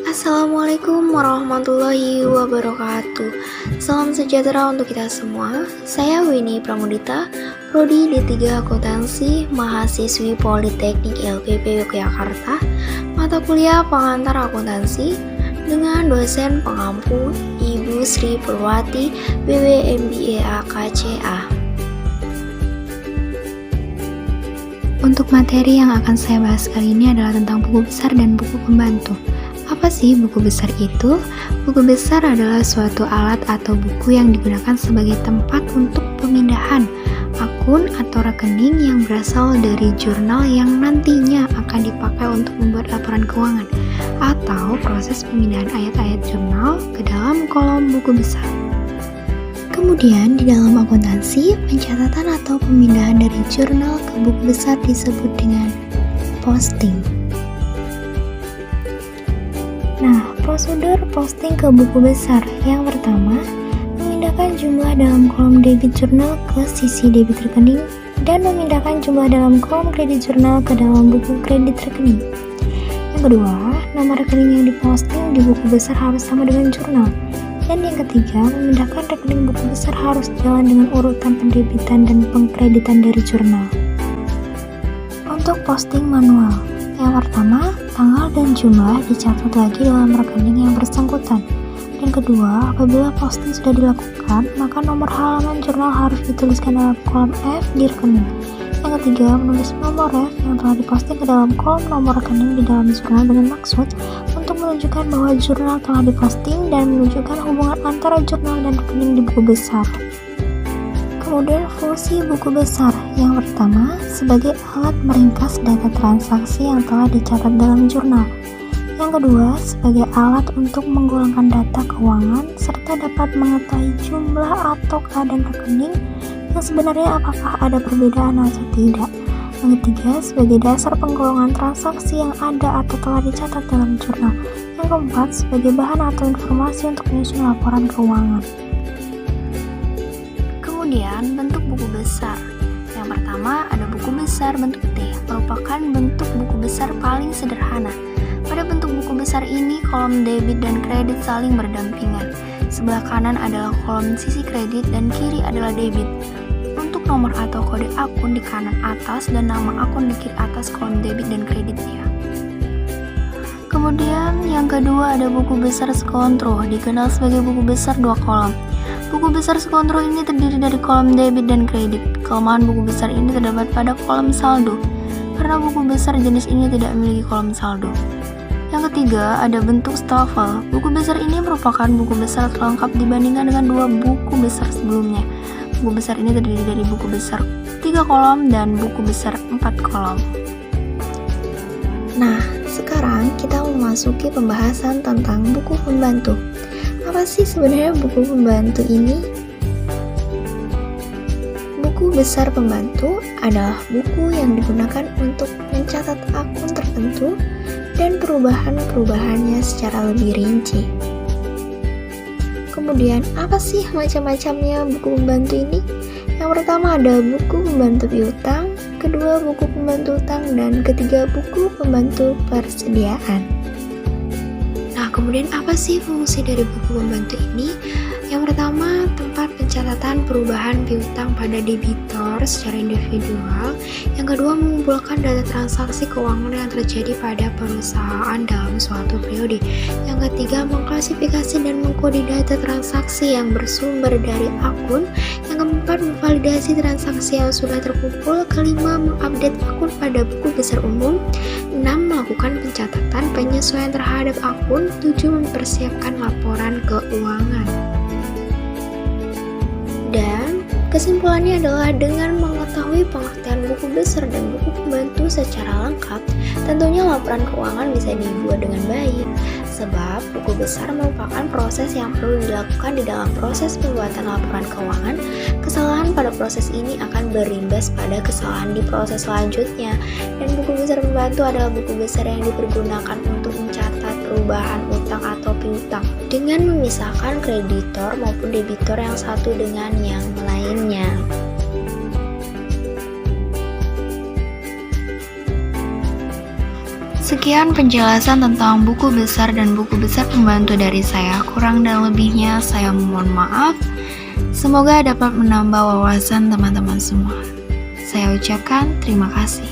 Assalamualaikum warahmatullahi wabarakatuh. Salam sejahtera untuk kita semua. Saya Winnie Pramudita, Prodi D3 Akuntansi, mahasiswi Politeknik LPP Yogyakarta, mata kuliah pengantar akuntansi, dengan dosen pengampu Ibu Sri Purwati, BW MBA KCA. Untuk materi yang akan saya bahas kali ini adalah tentang buku besar dan buku pembantu. Apa sih buku besar itu? Buku besar adalah suatu alat atau buku yang digunakan sebagai tempat untuk pemindahan akun atau rekening yang berasal dari jurnal yang nantinya akan dipakai untuk membuat laporan keuangan, atau proses pemindahan ayat-ayat jurnal ke dalam kolom buku besar. Kemudian di dalam akuntansi, pencatatan atau pemindahan dari jurnal ke buku besar disebut dengan posting. Nah, prosedur posting ke buku besar. Yang pertama, memindahkan jumlah dalam kolom debit jurnal ke sisi debit rekening dan memindahkan jumlah dalam kolom kredit jurnal ke dalam buku kredit rekening. Yang kedua, nama rekening yang diposting di buku besar harus sama dengan jurnal. Dan yang ketiga, memindahkan rekening buku besar harus jalan dengan urutan pendebitan dan pengkreditan dari jurnal. Untuk posting manual, yang pertama, tanggal dan jumlah dicatat lagi dalam rekening yang bersangkutan. Yang kedua, apabila posting sudah dilakukan, maka nomor halaman jurnal harus dituliskan dalam kolom F di rekening. Yang ketiga, menulis nomor F yang telah diposting ke dalam kolom nomor rekening di dalam jurnal dengan maksud untuk menunjukkan bahwa jurnal telah diposting dan menunjukkan hubungan antara jurnal dan rekening di buku besar. Kemudian fungsi buku besar. Yang pertama, sebagai alat meringkas data transaksi yang telah dicatat dalam jurnal. Yang kedua, sebagai alat untuk menggolongkan data keuangan serta dapat mengetahui jumlah atau keadaan rekening yang sebenarnya apakah ada perbedaan atau tidak. Yang ketiga, sebagai dasar penggolongan transaksi yang ada atau telah dicatat dalam jurnal. Yang keempat, sebagai bahan atau informasi untuk menyusun laporan keuangan. Kemudian, bentuk buku besar. Yang pertama, ada buku besar bentuk T, merupakan bentuk buku besar paling sederhana. Pada bentuk buku besar ini, kolom debit dan kredit saling berdampingan. Sebelah kanan adalah kolom sisi kredit dan kiri adalah debit. Untuk nomor atau kode akun di kanan atas dan nama akun di kiri atas kolom debit dan kreditnya. Kemudian yang kedua ada buku besar skontro, dikenal sebagai buku besar dua kolom. Buku besar skontro ini terdiri dari kolom debit dan kredit. Kelemahan buku besar ini terdapat pada kolom saldo, karena buku besar jenis ini tidak memiliki kolom saldo. Yang ketiga, ada bentuk staffel. Buku besar ini merupakan buku besar terlengkap dibandingkan dengan dua buku besar sebelumnya. Buku besar ini terdiri dari buku besar 3 kolom dan buku besar 4 kolom. Nah, sekarang kita memasuki pembahasan tentang buku pembantu. Apa sih sebenarnya buku pembantu ini? Buku besar pembantu adalah buku yang digunakan untuk mencatat akun tertentu dan perubahan-perubahannya secara lebih rinci. Kemudian, apa sih macam-macamnya buku pembantu ini? Yang pertama ada buku pembantu piutang, kedua buku pembantu utang, dan ketiga buku pembantu persediaan. Nah, kemudian apa sih fungsi dari buku pembantu ini? Yang pertama, tempat pencatatan perubahan piutang pada debitor secara individual. Yang kedua, mengumpulkan data transaksi keuangan yang terjadi pada perusahaan dalam suatu periode. Yang ketiga, mengklasifikasi dan mengkode data transaksi yang bersumber dari akun. Yang keempat, memvalidasi transaksi yang sudah terkumpul. Kelima, mengupdate akun pada buku besar umum. 6. Melakukan pencatatan penyesuaian terhadap akun. 7. Mempersiapkan laporan keuangan. Dan kesimpulannya adalah dengan mengetahui pengertian buku besar dan buku pembantu secara lengkap, tentunya laporan keuangan bisa dibuat dengan baik. Sebab buku besar merupakan proses yang perlu dilakukan di dalam proses pembuatan laporan keuangan. Kesalahan pada proses ini akan berimbas pada kesalahan di proses selanjutnya. Dan buku besar pembantu adalah buku besar yang dipergunakan untuk mencatat perubahan utang atau piutang dengan memisahkan kreditor maupun debitor yang satu dengan yang lainnya. Sekian penjelasan tentang buku besar dan buku besar pembantu dari saya. Kurang dan lebihnya saya mohon maaf. Semoga dapat menambah wawasan teman-teman semua. Saya ucapkan terima kasih.